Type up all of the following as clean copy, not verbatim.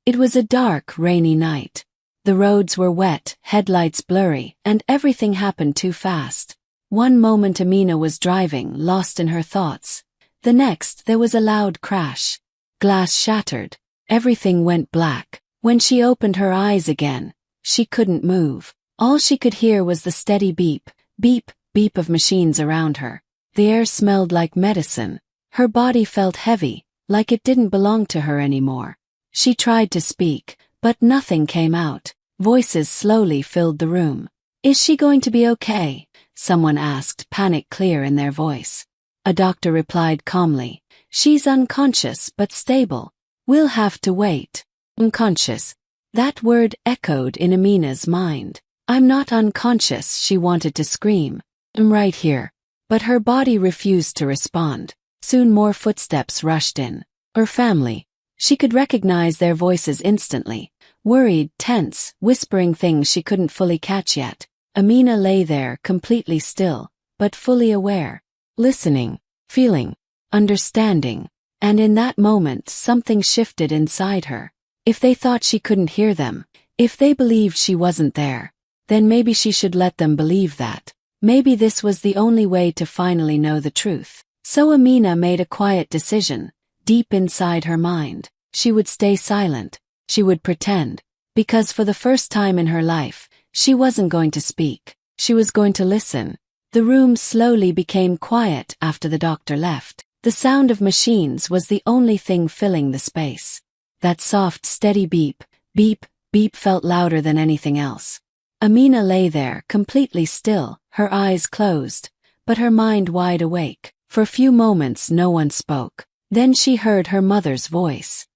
It was a dark, rainy night. The roads were wet, headlights blurry, and everything happened too fast. One moment Amina was driving, lost in her thoughts. The next, there was a loud crash. Glass shattered. Everything went black. When she opened her eyes again, she couldn't move. All she could hear was the steady beep, beep, beep of machines around her. The air smelled like medicine. Her body felt heavy, like it didn't belong to her anymore. She tried to speak, but nothing came out. Voices slowly filled the room. "Is she going to be okay?" someone asked, panic clear in their voice. A doctor replied calmly, "She's unconscious but stable. We'll have to wait." Unconscious. That word echoed in Amina's mind. "I'm not unconscious," she wanted to scream. "I'm right here." But her body refused to respond. Soon more footsteps rushed in. Her family. She could recognize their voices instantly. Worried, tense, whispering things she couldn't fully catch yet. Amina lay there, completely still, but fully aware. Listening, feeling, understanding. And in that moment something shifted inside her. If they thought she couldn't hear them, if they believed she wasn't there, then maybe she should let them believe that. Maybe this was the only way to finally know the truth. So Amina made a quiet decision. Deep inside her mind, she would stay silent. She would pretend. Because for the first time in her life, she wasn't going to speak. She was going to listen. The room slowly became quiet after the doctor left. The sound of machines was the only thing filling the space. That soft, steady beep, beep, beep felt louder than anything else. Amina lay there, completely still, her eyes closed, but her mind wide awake. For a few moments no one spoke. Then she heard her mother's voice.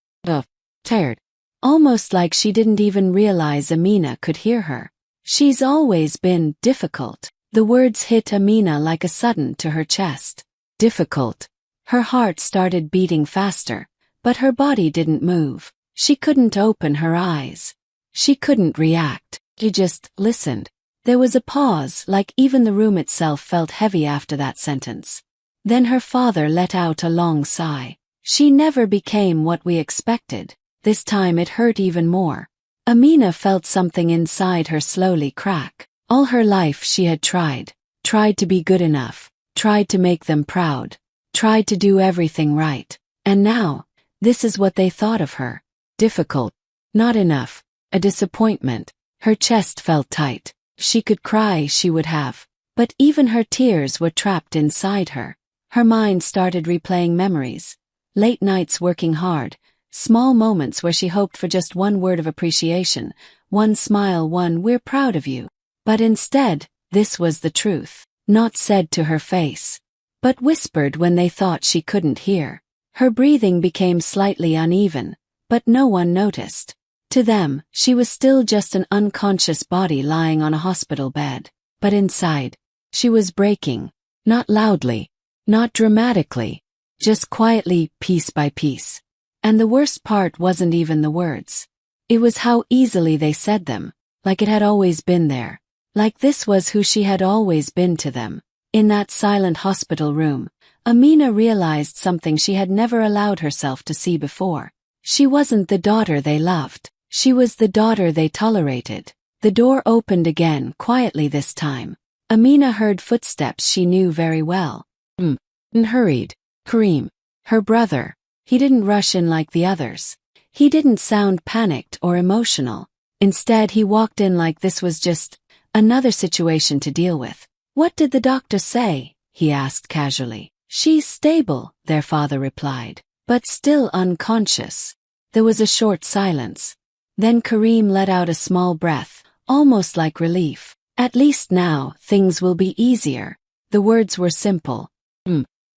Tired. Almost like she didn't even realize Amina could hear her. "She's always been difficult." The words hit Amina like a sudden to her chest. Difficult. Her heart started beating faster, but her body didn't move. She couldn't open her eyes. She couldn't react. She just listened. There was a pause, like even the room itself felt heavy after that sentence. Then her father let out a long sigh. "She never became what we expected." This time it hurt even more. Amina felt something inside her slowly crack. All her life she had tried to be good enough, tried to make them proud, tried to do everything right. And now, this is what they thought of her. Difficult. Not enough. A disappointment. Her chest felt tight. She could cry, she would have. But even her tears were trapped inside her. Her mind started replaying memories. Late nights working hard. Small moments where she hoped for just one word of appreciation. One smile, one "we're proud of you." But instead, this was the truth. Not said to her face, but whispered when they thought she couldn't hear. Her breathing became slightly uneven, but no one noticed. To them, she was still just an unconscious body lying on a hospital bed. But inside, she was breaking. Not loudly, not dramatically, just quietly, piece by piece. And the worst part wasn't even the words. It was how easily they said them, like it had always been there. Like this was who she had always been to them. In that silent hospital room, Amina realized something she had never allowed herself to see before. She wasn't the daughter they loved. She was the daughter they tolerated. The door opened again, quietly this time. Amina heard footsteps she knew very well. And hurried. Kareem. Her brother. He didn't rush in like the others. He didn't sound panicked or emotional. Instead, he walked in like this was just another situation to deal with. "What did the doctor say?" he asked casually. "She's stable," their father replied, "but still unconscious." There was a short silence. Then Kareem let out a small breath, almost like relief. "At least now, things will be easier." The words were simple.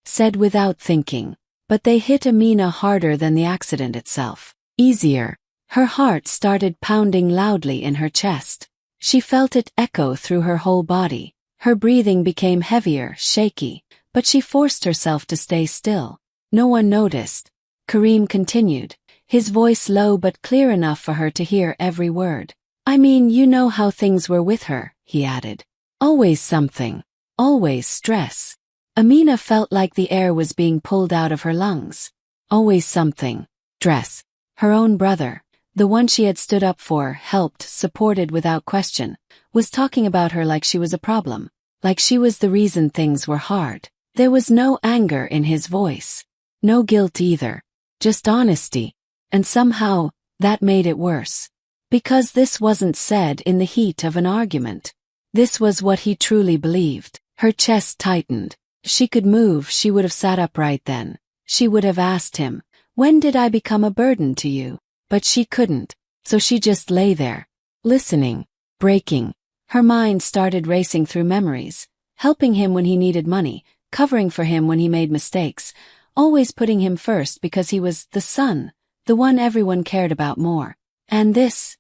Said without thinking. But they hit Amina harder than the accident itself. Easier. Her heart started pounding loudly in her chest. She felt it echo through her whole body. Her breathing became heavier, shaky, but she forced herself to stay still. No one noticed. Kareem continued, his voice low but clear enough for her to hear every word. "I mean, you know how things were with her," he added. "Always something. Always stress." Amina felt like the air was being pulled out of her lungs. Always something. Stress. Her own brother. The one she had stood up for, helped, supported without question, was talking about her like she was a problem, like she was the reason things were hard. There was no anger in his voice. No guilt either. Just honesty. And somehow, that made it worse. Because this wasn't said in the heat of an argument. This was what he truly believed. Her chest tightened. If she could move, she would have sat up right then. She would have asked him, "When did I become a burden to you?" But she couldn't. So she just lay there, listening, breaking. Her mind started racing through memories, helping him when he needed money, covering for him when he made mistakes, always putting him first because he was the son, the one everyone cared about more. And this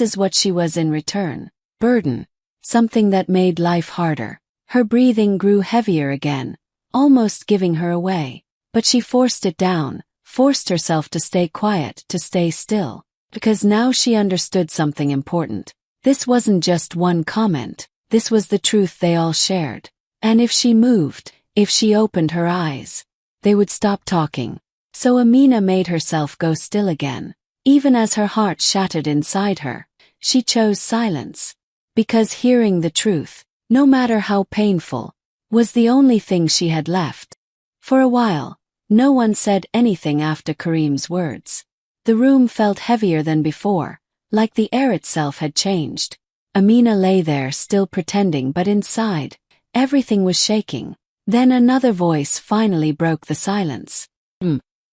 is what she was in return. Burden. Something that made life harder. Her breathing grew heavier again, almost giving her away. But she forced it down, forced herself to stay quiet, to stay still. Because now she understood something important. This wasn't just one comment. This was the truth they all shared. And if she moved, if she opened her eyes, they would stop talking. So Amina made herself go still again. Even as her heart shattered inside her, she chose silence. Because hearing the truth, no matter how painful, was the only thing she had left. For a while, no one said anything after Kareem's words. The room felt heavier than before, like the air itself had changed. Amina lay there still pretending, but inside, everything was shaking. Then another voice finally broke the silence.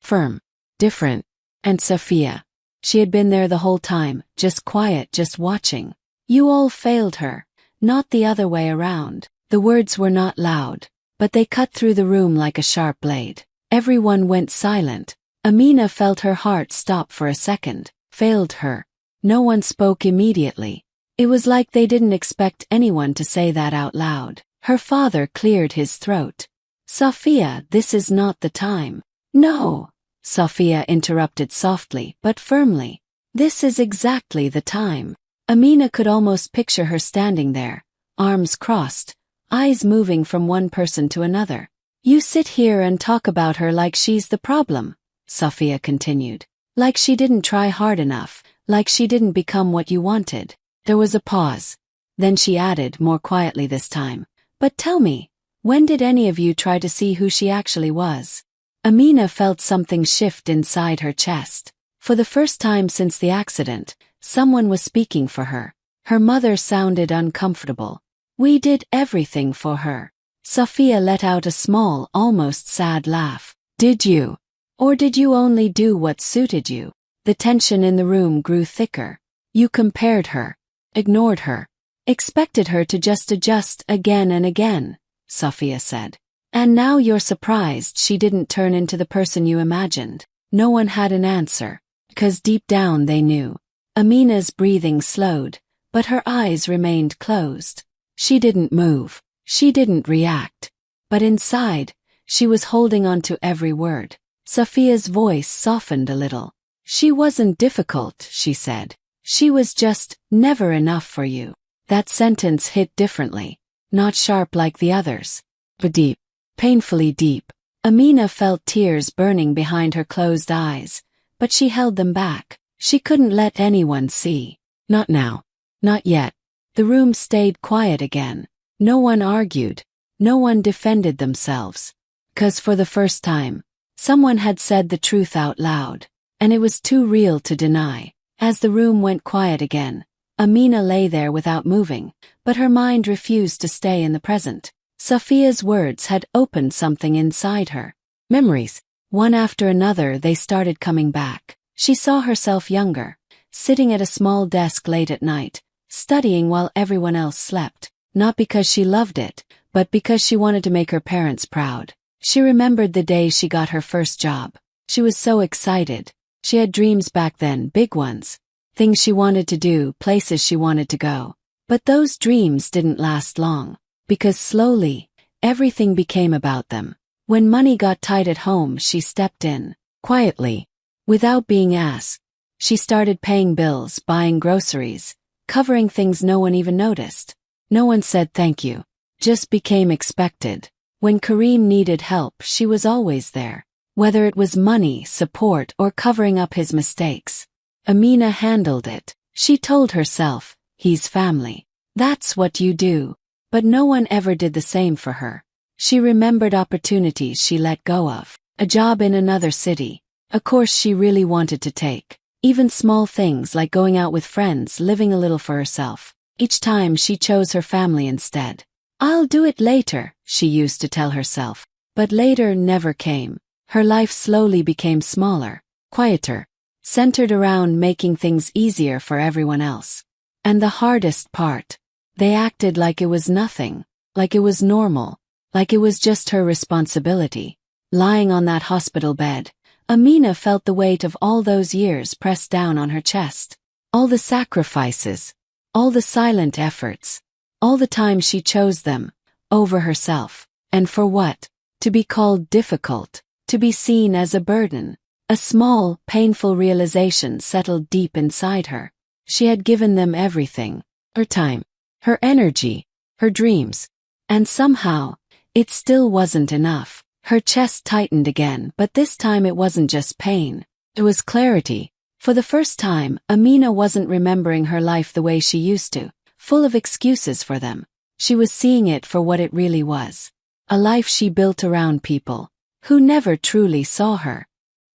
Firm. Different. And Sophia. She had been there the whole time, just quiet, just watching. You all failed her, not the other way around. The words were not loud, but they cut through the room like a sharp blade. Everyone went silent. Amina felt her heart stop for a second. Failed her. No one spoke immediately. It was like they didn't expect anyone to say that out loud. Her father cleared his throat. Sophia, this is not the time. No, Sophia interrupted softly but firmly. This is exactly the time. Amina could almost picture her standing there, arms crossed, eyes moving from one person to another. You sit here and talk about her like she's the problem, Sophia continued. Like she didn't try hard enough, like she didn't become what you wanted. There was a pause. Then she added, more quietly this time, but tell me, when did any of you try to see who she actually was? Amina felt something shift inside her chest. For the first time since the accident, someone was speaking for her. Her mother sounded uncomfortable. We did everything for her. Sophia let out a small, almost sad laugh. Did you? Or did you only do what suited you? The tension in the room grew thicker. You compared her, ignored her, expected her to just adjust again and again, Sophia said. And now you're surprised she didn't turn into the person you imagined. No one had an answer, because deep down they knew. Amina's breathing slowed, but her eyes remained closed. She didn't move. She didn't react. But inside, she was holding on to every word. Sophia's voice softened a little. She wasn't difficult, she said. She was just never enough for you. That sentence hit differently. Not sharp like the others, but deep. Painfully deep. Amina felt tears burning behind her closed eyes, but she held them back. She couldn't let anyone see. Not now. Not yet. The room stayed quiet again. No one argued. No one defended themselves. 'Cause for the first time, someone had said the truth out loud, and it was too real to deny. As the room went quiet again, Amina lay there without moving, but her mind refused to stay in the present. Sophia's words had opened something inside her. Memories. One after another they started coming back. She saw herself younger, sitting at a small desk late at night, studying while everyone else slept. Not because she loved it, but because she wanted to make her parents proud. She remembered the day she got her first job. She was so excited. She had dreams back then, big ones. Things she wanted to do, places she wanted to go. But those dreams didn't last long. Because slowly, everything became about them. When money got tight at home, she stepped in. Quietly. Without being asked. She started paying bills, buying groceries, covering things no one even noticed. No one said thank you. Just became expected. When Kareem needed help, she was always there. Whether it was money, support, or covering up his mistakes. Amina handled it. She told herself, he's family. That's what you do. But no one ever did the same for her. She remembered opportunities she let go of. A job in another city. A course she really wanted to take. Even small things like going out with friends, living a little for herself. Each time she chose her family instead. I'll do it later, she used to tell herself. But later never came. Her life slowly became smaller, quieter, centered around making things easier for everyone else. And the hardest part, they acted like it was nothing, like it was normal, like it was just her responsibility. Lying on that hospital bed, Amina felt the weight of all those years pressed down on her chest. All the sacrifices, all the silent efforts, all the time she chose them, over herself. And for what? To be called difficult, to be seen as a burden. A small, painful realization settled deep inside her. She had given them everything. Her time, her energy, her dreams. And somehow, it still wasn't enough. Her chest tightened again, but this time it wasn't just pain. It was clarity. For the first time, Amina wasn't remembering her life the way she used to, full of excuses for them. She was seeing it for what it really was. A life she built around people who never truly saw her.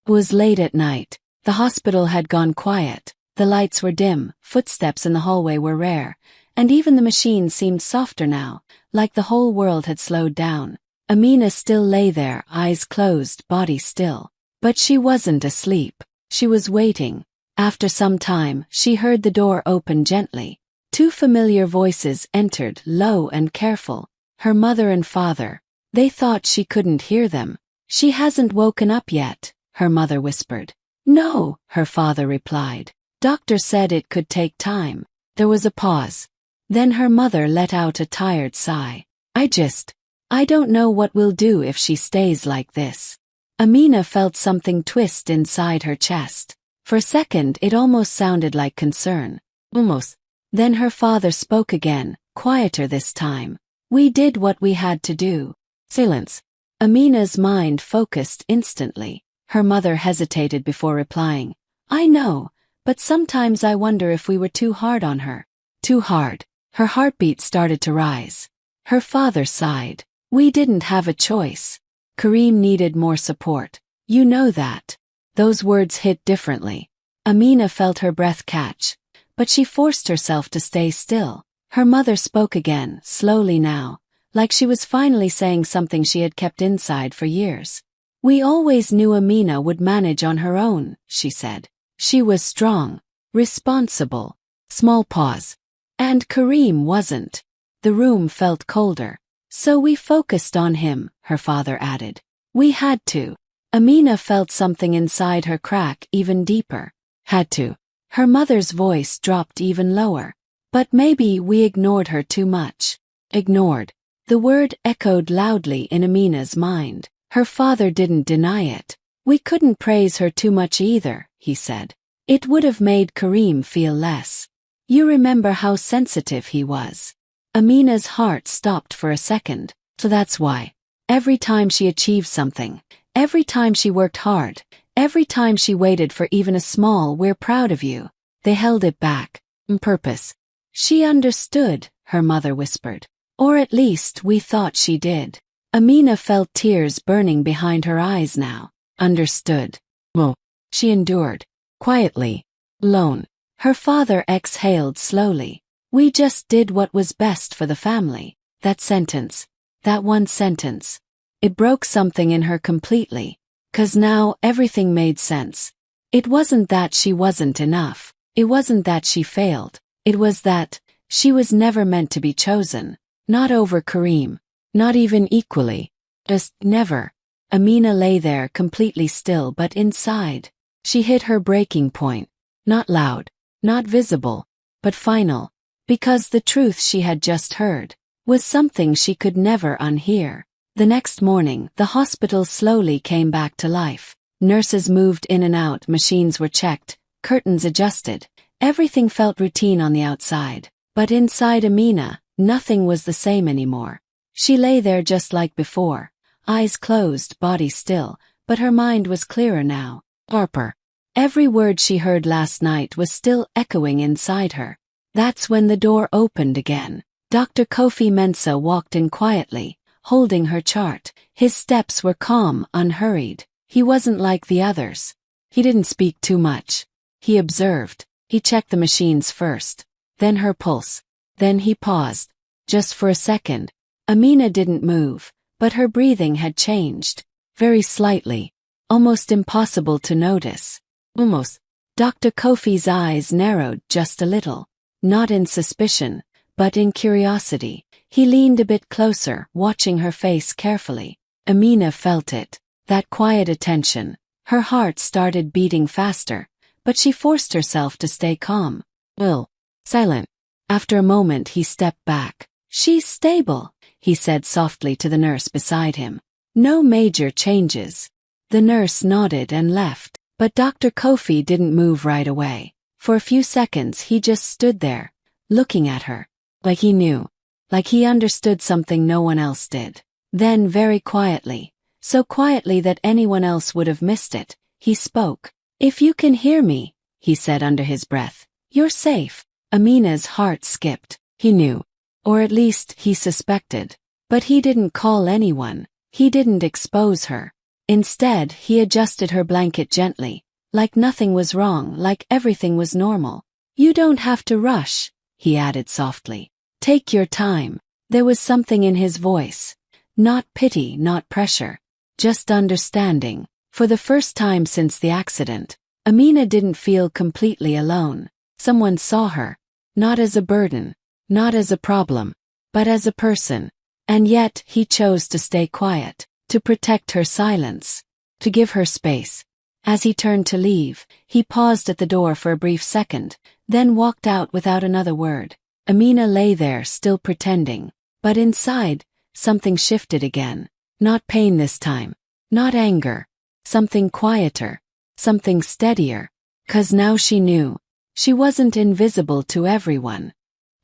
It was late at night. The hospital had gone quiet. The lights were dim, footsteps in the hallway were rare, and even the machine seemed softer now, like the whole world had slowed down. Amina still lay there, eyes closed, body still. But she wasn't asleep. She was waiting. After some time, she heard the door open gently. Two familiar voices entered, low and careful. Her mother and father. They thought she couldn't hear them. She hasn't woken up yet, her mother whispered. No, her father replied. Doctor said it could take time. There was a pause. Then her mother let out a tired sigh. I don't know what we'll do if she stays like this. Amina felt something twist inside her chest. For a second it almost sounded like concern. Almost. Then her father spoke again, quieter this time. We did what we had to do. Silence. Amina's mind focused instantly. Her mother hesitated before replying. I know, but sometimes I wonder if we were too hard on her. Too hard. Her heartbeat started to rise. Her father sighed. We didn't have a choice. Kareem needed more support. You know that. Those words hit differently. Amina felt her breath catch, but she forced herself to stay still. Her mother spoke again, slowly now, like she was finally saying something she had kept inside for years. We always knew Amina would manage on her own, she said. She was strong, responsible. Small pause. And Kareem wasn't. The room felt colder. So we focused on him, her father added. We had to. Amina felt something inside her crack even deeper. Had to. Her mother's voice dropped even lower. But maybe we ignored her too much. Ignored. The word echoed loudly in Amina's mind. Her father didn't deny it. We couldn't praise her too much either, he said. It would have made Kareem feel less. You remember how sensitive he was. Amina's heart stopped for a second. So that's why. Every time she achieved something, every time she worked hard, every time she waited for even a small "we're proud of you," they held it back. On purpose. She understood, her mother whispered. Or at least we thought she did. Amina felt tears burning behind her eyes now. Understood. Well, she endured. Quietly. Alone. Her father exhaled slowly. We just did what was best for the family. That sentence. That one sentence. It broke something in her completely. 'Cause now everything made sense. It wasn't that she wasn't enough. It wasn't that she failed. It was that she was never meant to be chosen. Not over Kareem. Not even equally. Just never. Amina lay there completely still, but inside. She hit her breaking point. Not loud. Not visible. But final. Because the truth she had just heard was something she could never unhear. The next morning, the hospital slowly came back to life. Nurses moved in and out, machines were checked, curtains adjusted. Everything felt routine on the outside. But inside Amina, nothing was the same anymore. She lay there just like before, eyes closed, body still, but her mind was clearer now. Sharper. Every word she heard last night was still echoing inside her. That's when the door opened again. Dr. Kofi Mensah walked in quietly, holding her chart. His steps were calm, unhurried. He wasn't like the others. He didn't speak too much. He observed. He checked the machines first, then her pulse. Then he paused. Just for a second. Amina didn't move, but her breathing had changed. Very slightly. Almost impossible to notice. Almost. Dr. Kofi's eyes narrowed just a little. Not in suspicion, but in curiosity. He leaned a bit closer, watching her face carefully. Amina felt it. That quiet attention. Her heart started beating faster, but she forced herself to stay calm. Silent. After a moment he stepped back. She's stable, he said softly to the nurse beside him. No major changes. The nurse nodded and left, but Dr. Kofi didn't move right away. For a few seconds he just stood there, looking at her. Like he knew. Like he understood something no one else did. Then very quietly, so quietly that anyone else would have missed it, he spoke. If you can hear me, he said under his breath, you're safe. Amina's heart skipped. He knew. Or at least he suspected. But he didn't call anyone. He didn't expose her. Instead, he adjusted her blanket gently, like nothing was wrong, like everything was normal. You don't have to rush, he added softly. Take your time. There was something in his voice. Not pity, not pressure. Just understanding. For the first time since the accident, Amina didn't feel completely alone. Someone saw her. Not as a burden. Not as a problem. But as a person. And yet, he chose to stay quiet. To protect her silence. To give her space. As he turned to leave, he paused at the door for a brief second, then walked out without another word. Amina lay there still pretending. But inside, something shifted again. Not pain this time. Not anger. Something quieter. Something steadier. 'Cause now she knew. She wasn't invisible to everyone.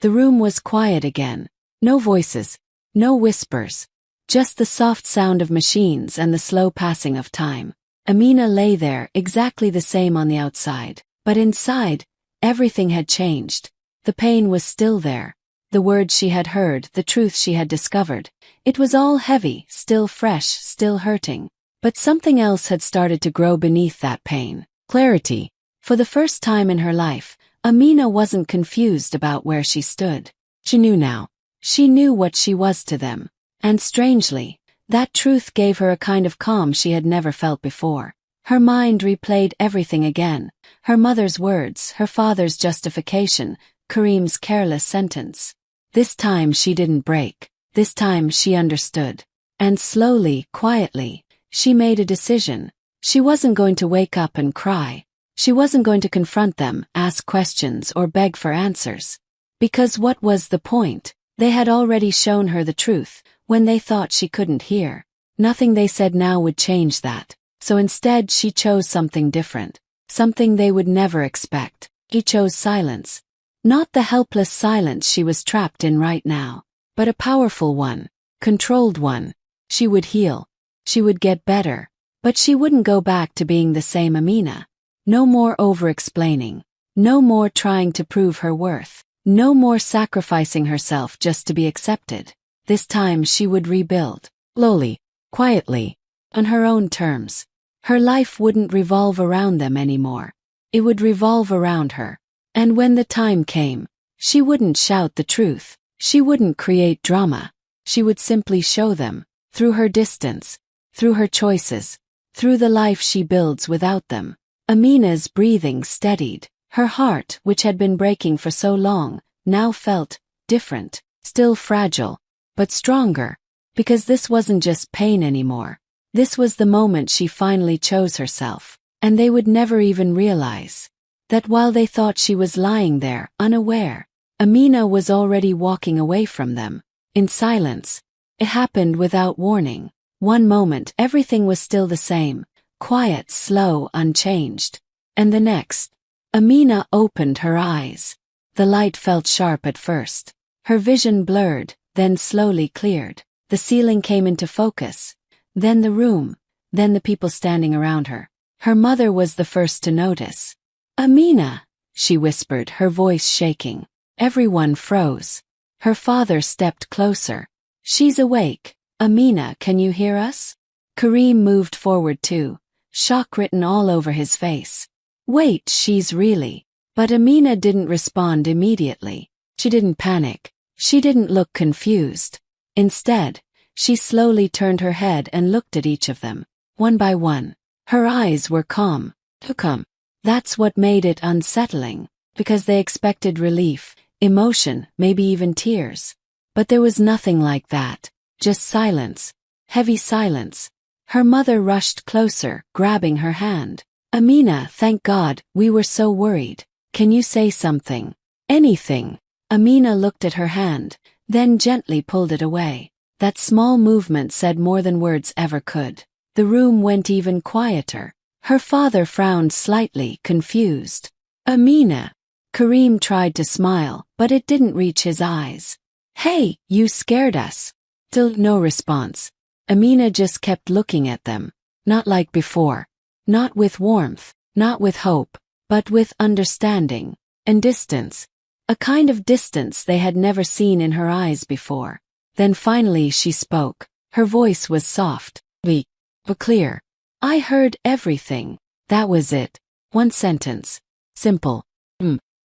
The room was quiet again. No voices. No whispers. Just the soft sound of machines and the slow passing of time. Amina lay there exactly the same on the outside. But inside, everything had changed. The pain was still there. The words she had heard, the truth she had discovered. It was all heavy, still fresh, still hurting. But something else had started to grow beneath that pain. Clarity. For the first time in her life, Amina wasn't confused about where she stood. She knew now. She knew what she was to them. And strangely, that truth gave her a kind of calm she had never felt before. Her mind replayed everything again. Her mother's words, her father's justification, Kareem's careless sentence. This time she didn't break. This time she understood. And slowly, quietly, she made a decision. She wasn't going to wake up and cry. She wasn't going to confront them, ask questions, or beg for answers. Because what was the point? They had already shown her the truth, when they thought she couldn't hear. Nothing they said now would change that. So instead she chose something different. Something they would never expect. She chose silence. Not the helpless silence she was trapped in right now, but a powerful one. Controlled one. She would heal. She would get better. But she wouldn't go back to being the same Amina. No more over-explaining. No more trying to prove her worth. No more sacrificing herself just to be accepted. This time she would rebuild. Slowly, quietly, on her own terms. Her life wouldn't revolve around them anymore. It would revolve around her. And when the time came, she wouldn't shout the truth. She wouldn't create drama. She would simply show them, through her distance, through her choices, through the life she builds without them. Amina's breathing steadied. Her heart, which had been breaking for so long, now felt different, still fragile, but stronger, because this wasn't just pain anymore. This was the moment she finally chose herself, and they would never even realize that while they thought she was lying there, unaware, Amina was already walking away from them, in silence. It happened without warning. One moment everything was still the same, quiet, slow, unchanged. And the next, Amina opened her eyes. The light felt sharp at first. Her vision blurred, then slowly cleared. The ceiling came into focus. Then the room. Then the people standing around her. Her mother was the first to notice. "Amina," she whispered, her voice shaking. Everyone froze. Her father stepped closer. "She's awake. Amina, can you hear us?" Kareem moved forward too, shock written all over his face. "Wait, she's really..." But Amina didn't respond immediately. She didn't panic. She didn't look confused. Instead, she slowly turned her head and looked at each of them, one by one. Her eyes were calm. Calm. That's what made it unsettling, because they expected relief, emotion, maybe even tears. But there was nothing like that. Just silence. Heavy silence. Her mother rushed closer, grabbing her hand. "Amina, thank God, we were so worried. Can you say something? Anything?" Amina looked at her hand, then gently pulled it away. That small movement said more than words ever could. The room went even quieter. Her father frowned slightly, confused. "Amina." Kareem tried to smile, but it didn't reach his eyes. "Hey, you scared us." Still no response. Amina just kept looking at them. Not like before. Not with warmth, not with hope, but with understanding and distance. A kind of distance they had never seen in her eyes before. Then finally she spoke. Her voice was soft, weak, but clear. "I heard everything." That was it. One sentence. Simple.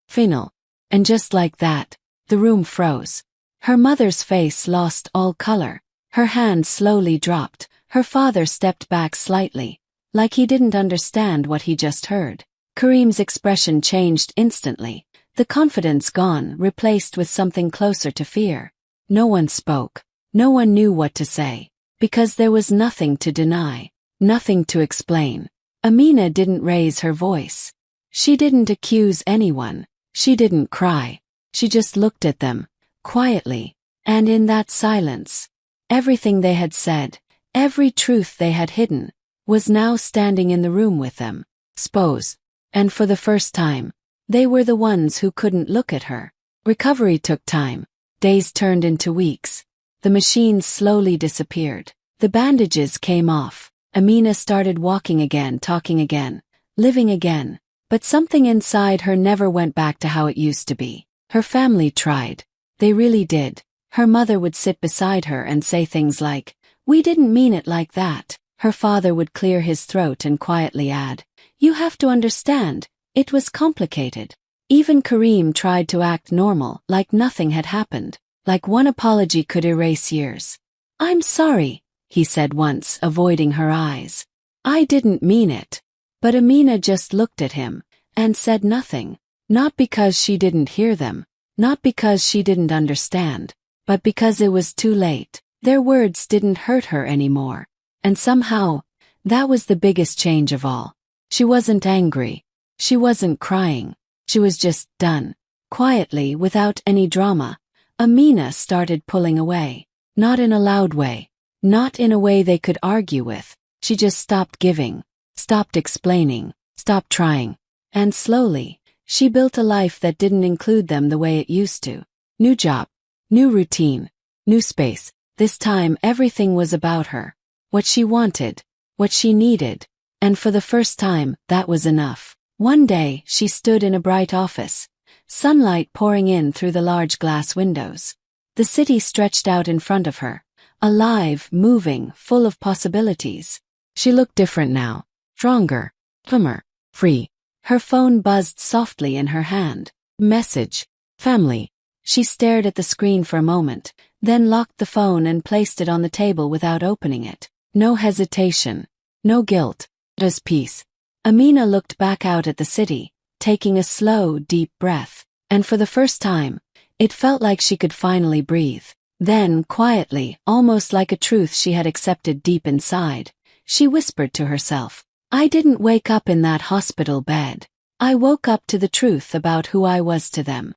Final. And just like that, the room froze. Her mother's face lost all color. Her hand slowly dropped. Her father stepped back slightly, like he didn't understand what he just heard. Kareem's expression changed instantly. The confidence gone, replaced with something closer to fear. No one spoke. No one knew what to say. Because there was nothing to deny. Nothing to explain. Amina didn't raise her voice. She didn't accuse anyone. She didn't cry. She just looked at them, quietly. And in that silence, everything they had said, every truth they had hidden, was now standing in the room with them. Suppose. And for the first time, they were the ones who couldn't look at her. Recovery took time. Days turned into weeks. The machines slowly disappeared. The bandages came off. Amina started walking again, talking again, living again. But something inside her never went back to how it used to be. Her family tried. They really did. Her mother would sit beside her and say things like, "We didn't mean it like that." Her father would clear his throat and quietly add, "You have to understand, it was complicated." Even Kareem tried to act normal, like nothing had happened, like one apology could erase years. "I'm sorry," he said once, avoiding her eyes. "I didn't mean it." But Amina just looked at him, and said nothing. Not because she didn't hear them, not because she didn't understand, but because it was too late. Their words didn't hurt her anymore. And somehow, that was the biggest change of all. She wasn't angry. She wasn't crying. She was just done. Quietly, without any drama, Amina started pulling away. Not in a loud way. Not in a way they could argue with. She just stopped giving. Stopped explaining, stopped trying. And slowly, she built a life that didn't include them the way it used to. New job, new routine, new space. This time everything was about her. What she wanted, what she needed. And for the first time, that was enough. One day, she stood in a bright office. Sunlight pouring in through the large glass windows. The city stretched out in front of her. Alive, moving, full of possibilities. She looked different now. Stronger, calmer, free. Her phone buzzed softly in her hand. Message. Family. She stared at the screen for a moment, then locked the phone and placed it on the table without opening it. No hesitation. No guilt. Just peace. Amina looked back out at the city, taking a slow, deep breath. And for the first time, it felt like she could finally breathe. Then, quietly, almost like a truth she had accepted deep inside, she whispered to herself, "I didn't wake up in that hospital bed. I woke up to the truth about who I was to them."